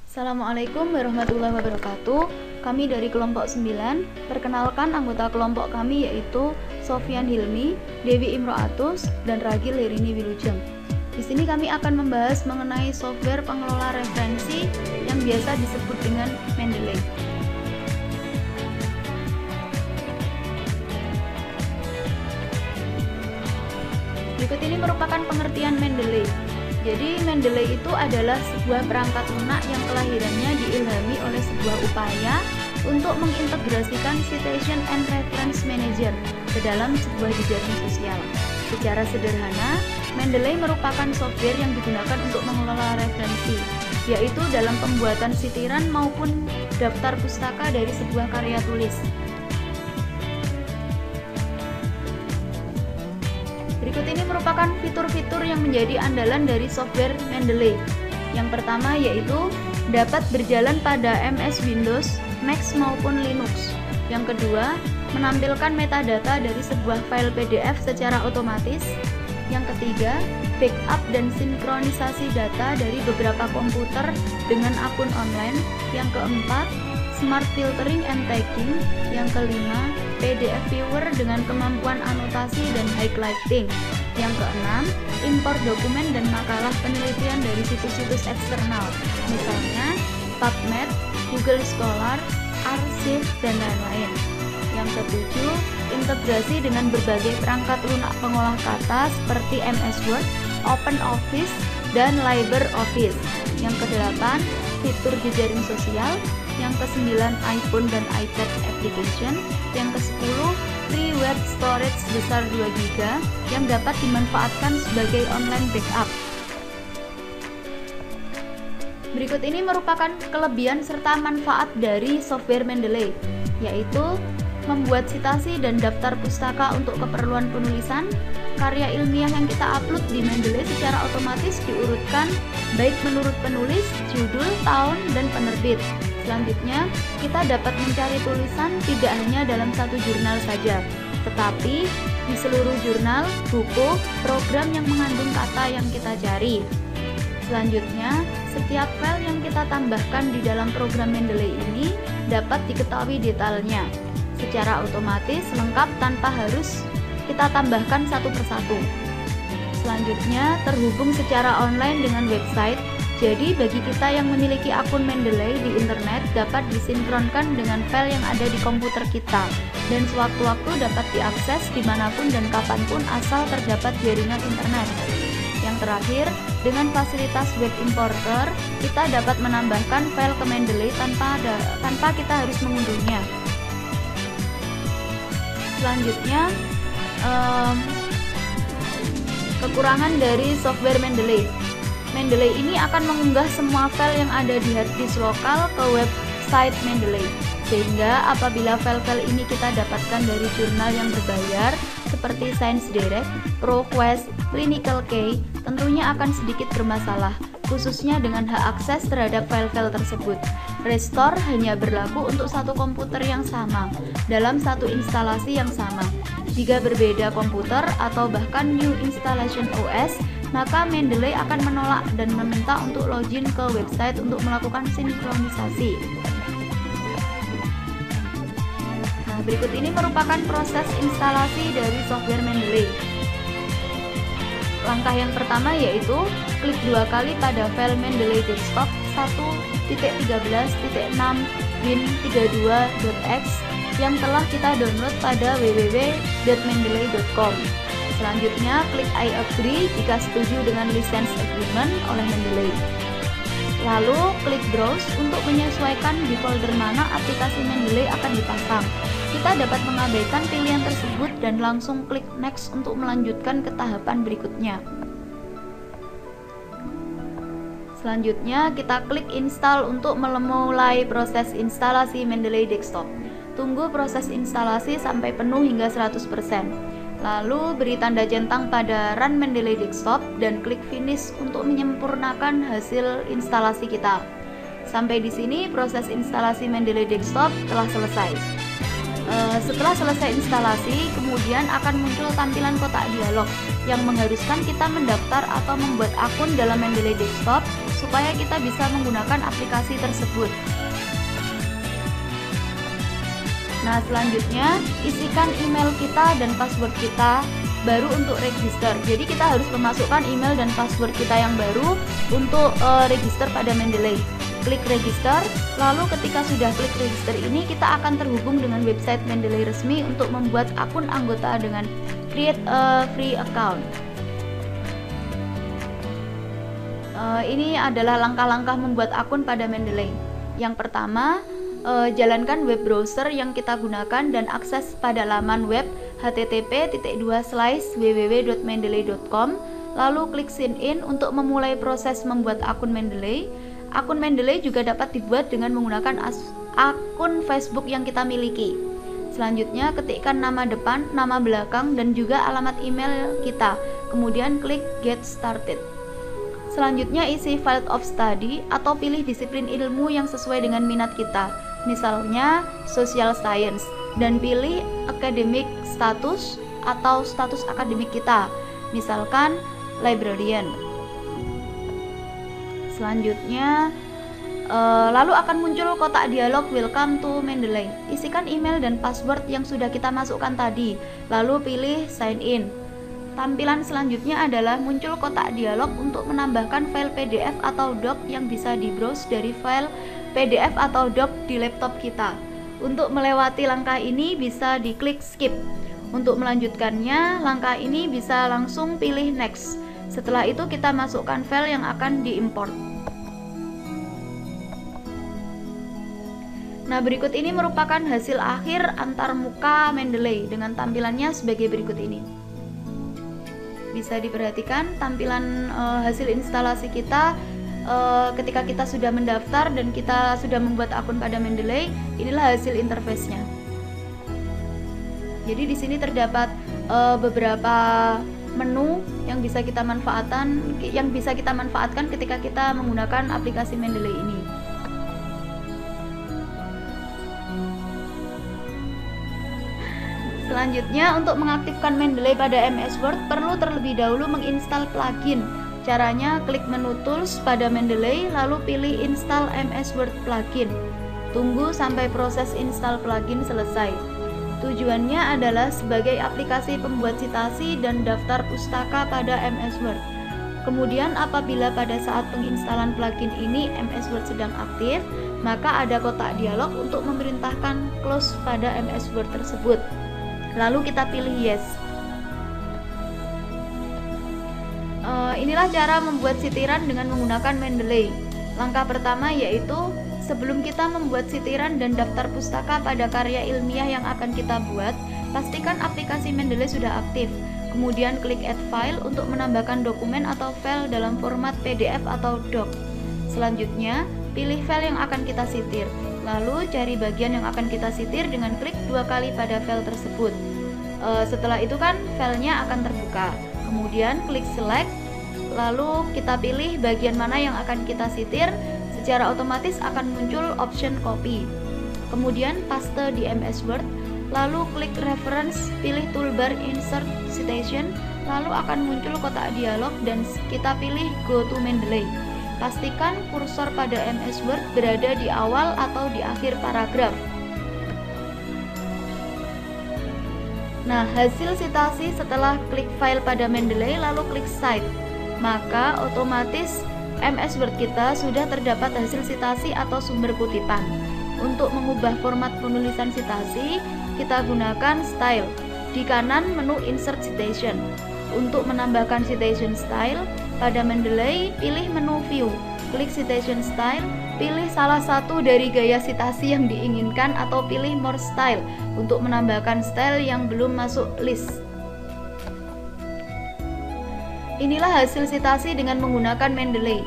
Assalamualaikum warahmatullahi wabarakatuh. Kami dari kelompok 9, perkenalkan anggota kelompok kami yaitu Sofyan Hilmi, Dewi Imro'atus, dan Ragil Lirini Wilujeng. Di sini kami akan membahas mengenai software pengelola referensi yang biasa disebut dengan Mendeley. Berikut ini merupakan pengertian Mendeley. Jadi Mendeley itu adalah sebuah perangkat lunak yang kelahirannya diilhami oleh sebuah upaya untuk mengintegrasikan Citation and Reference Manager ke dalam sebuah jejaring sosial. Secara sederhana, Mendeley merupakan software yang digunakan untuk mengelola referensi, yaitu dalam pembuatan sitiran maupun daftar pustaka dari sebuah karya tulis. Berikut ini merupakan fitur-fitur yang menjadi andalan dari software Mendeley. Yang pertama yaitu dapat berjalan pada MS Windows, Mac maupun Linux. Yang kedua, menampilkan metadata dari sebuah file PDF secara otomatis. Yang ketiga, backup dan sinkronisasi data dari beberapa komputer dengan akun online. Yang keempat, smart filtering and tagging. Yang kelima, PDF viewer dengan kemampuan anotasi dan highlighting. Yang keenam, impor dokumen dan makalah penelitian dari situs-situs eksternal, misalnya PubMed, Google Scholar, Archive, dan lain-lain. Yang ketujuh, integrasi dengan berbagai perangkat lunak pengolah kata seperti MS Word, OpenOffice, dan LibreOffice. Yang kedelapan, fitur jejaring sosial. Yang kesembilan, iPhone dan iPad application. Yang kesepuluh, free web storage sebesar 2 GB yang dapat dimanfaatkan sebagai online backup. Berikut ini merupakan kelebihan serta manfaat dari software Mendeley, yaitu membuat citasi dan daftar pustaka untuk keperluan penulisan. Karya ilmiah yang kita upload di Mendeley secara otomatis diurutkan baik menurut penulis, judul, tahun, dan penerbit. Selanjutnya, kita dapat mencari tulisan tidak hanya dalam satu jurnal saja, tetapi di seluruh jurnal, buku, program yang mengandung kata yang kita cari. Selanjutnya, setiap file yang kita tambahkan di dalam program Mendeley ini dapat diketahui detailnya secara otomatis, lengkap tanpa harus kita tambahkan satu persatu. Selanjutnya, terhubung secara online dengan website. Jadi bagi kita yang memiliki akun Mendeley di internet dapat disinkronkan dengan file yang ada di komputer kita dan sewaktu-waktu dapat diakses dimanapun dan kapanpun asal terdapat jaringan internet. Yang terakhir, dengan fasilitas web importer kita dapat menambahkan file ke Mendeley tanpa kita harus mengunduhnya. Selanjutnya, kekurangan dari software Mendeley. Mendeley ini akan mengunggah semua file yang ada di hard disk lokal ke website Mendeley, sehingga apabila file-file ini kita dapatkan dari jurnal yang berbayar seperti Science Direct, ProQuest, Clinical Key, tentunya akan sedikit bermasalah, khususnya dengan hak akses terhadap file-file tersebut. Restore hanya berlaku untuk satu komputer yang sama, dalam satu instalasi yang sama. Jika berbeda komputer atau bahkan new installation OS, maka Mendeley akan menolak dan meminta untuk login ke website untuk melakukan sinkronisasi. Nah, berikut ini merupakan proses instalasi dari software Mendeley. Langkah yang pertama yaitu klik 2 kali pada file Mendeley desktop 1.13.6bin32.x yang telah kita download pada www.mendeley.com. Selanjutnya, klik I agree jika setuju dengan license agreement oleh Mendeley. Lalu, klik browse untuk menyesuaikan di folder mana aplikasi Mendeley akan dipasang. Kita dapat mengabaikan pilihan tersebut dan langsung klik next untuk melanjutkan ke tahapan berikutnya. Selanjutnya, kita klik install untuk memulai proses instalasi Mendeley desktop. Tunggu proses instalasi sampai penuh hingga 100%. Lalu beri tanda centang pada Run Mendeley Desktop dan klik Finish untuk menyempurnakan hasil instalasi kita. Sampai di sini proses instalasi Mendeley Desktop telah selesai. Setelah selesai instalasi, kemudian akan muncul tampilan kotak dialog yang mengharuskan kita mendaftar atau membuat akun dalam Mendeley Desktop supaya kita bisa menggunakan aplikasi tersebut. Nah, selanjutnya isikan email kita dan password kita baru untuk register. Jadi kita harus memasukkan email dan password kita yang baru untuk register pada Mendeley. Klik register, lalu ketika sudah klik register ini kita akan terhubung dengan website Mendeley resmi untuk membuat akun anggota dengan create a free account. Ini adalah langkah-langkah membuat akun pada Mendeley. Yang pertama, jalankan web browser yang kita gunakan dan akses pada laman web http://www.mendeley.com, lalu klik sign in untuk memulai proses membuat akun Mendeley. Akun Mendeley juga dapat dibuat dengan menggunakan akun Facebook yang kita miliki. Selanjutnya ketikkan nama depan, nama belakang, dan juga alamat email kita, kemudian klik get started. Selanjutnya isi field of study atau pilih disiplin ilmu yang sesuai dengan minat kita, misalnya social science, dan pilih academic status atau status akademik kita, misalkan librarian. Selanjutnya lalu akan muncul kotak dialog welcome to Mendeley. Isikan email dan password yang sudah kita masukkan tadi, lalu pilih sign in. Tampilan selanjutnya adalah muncul kotak dialog untuk menambahkan file PDF atau doc yang bisa di-browse dari file PDF atau doc di laptop kita. Untuk melewati langkah ini bisa diklik skip. Untuk melanjutkannya, langkah ini bisa langsung pilih next. Setelah itu kita masukkan file yang akan diimport. Nah, berikut ini merupakan hasil akhir antarmuka Mendeley dengan tampilannya sebagai berikut ini. Bisa diperhatikan tampilan hasil instalasi kita ketika kita sudah mendaftar dan kita sudah membuat akun pada Mendeley. Inilah hasil interface-nya. Jadi di sini terdapat beberapa menu yang bisa kita manfaatkan ketika kita menggunakan aplikasi Mendeley ini. Selanjutnya, untuk mengaktifkan Mendeley pada MS Word perlu terlebih dahulu menginstal plugin. Caranya, klik menu Tools pada Mendeley, lalu pilih Install MS Word Plugin. Tunggu sampai proses install plugin selesai. Tujuannya adalah sebagai aplikasi pembuat citasi dan daftar pustaka pada MS Word. Kemudian apabila pada saat penginstalan plugin ini MS Word sedang aktif, maka ada kotak dialog untuk memerintahkan close pada MS Word tersebut. Lalu kita pilih yes. Inilah cara membuat sitiran dengan menggunakan Mendeley. Langkah pertama yaitu sebelum kita membuat sitiran dan daftar pustaka pada karya ilmiah yang akan kita buat, pastikan aplikasi Mendeley sudah aktif. Kemudian klik add file untuk menambahkan dokumen atau file dalam format PDF atau doc. Selanjutnya, pilih file yang akan kita sitir. Lalu cari bagian yang akan kita sitir dengan klik 2 kali pada file tersebut. Setelah itu kan filenya akan terbuka. Kemudian klik select, lalu kita pilih bagian mana yang akan kita sitir. Secara otomatis akan muncul option copy. Kemudian paste di MS Word, lalu klik reference, pilih toolbar insert citation, lalu akan muncul kotak dialog dan kita pilih go to Mendeley. Pastikan kursor pada MS Word berada di awal atau di akhir paragraf. Nah, hasil sitasi setelah klik file pada Mendeley lalu klik cite, maka otomatis MS Word kita sudah terdapat hasil sitasi atau sumber kutipan. Untuk mengubah format penulisan sitasi, kita gunakan style. Di kanan menu insert citation. Untuk menambahkan citation style, pada Mendeley pilih menu view, klik citation style, pilih salah satu dari gaya sitasi yang diinginkan atau pilih more style untuk menambahkan style yang belum masuk list. Inilah hasil sitasi dengan menggunakan Mendeley.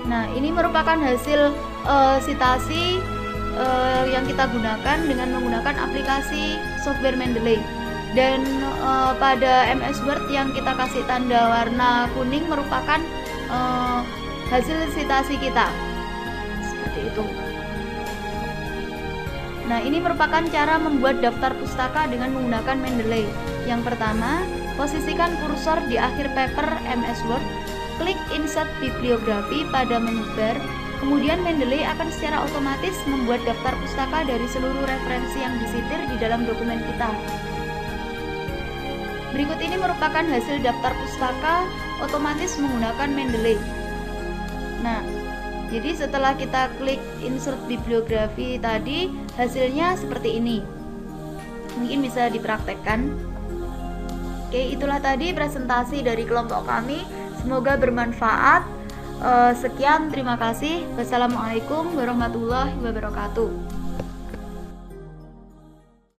Nah, ini merupakan hasil sitasi yang kita gunakan dengan menggunakan aplikasi software Mendeley. Dan pada MS Word yang kita kasih tanda warna kuning merupakan hasil sitasi kita. Seperti itu. Nah, ini merupakan cara membuat daftar pustaka dengan menggunakan Mendeley. Yang pertama, posisikan kursor di akhir paper MS Word, klik insert bibliografi pada menu bar, kemudian Mendeley akan secara otomatis membuat daftar pustaka dari seluruh referensi yang disitir di dalam dokumen kita. Berikut ini merupakan hasil daftar pustaka otomatis menggunakan Mendeley. Nah, jadi setelah kita klik insert bibliografi tadi, hasilnya seperti ini. Mungkin bisa dipraktekkan. Oke, itulah tadi presentasi dari kelompok kami. Semoga bermanfaat. Sekian, terima kasih. Wassalamualaikum warahmatullahi wabarakatuh.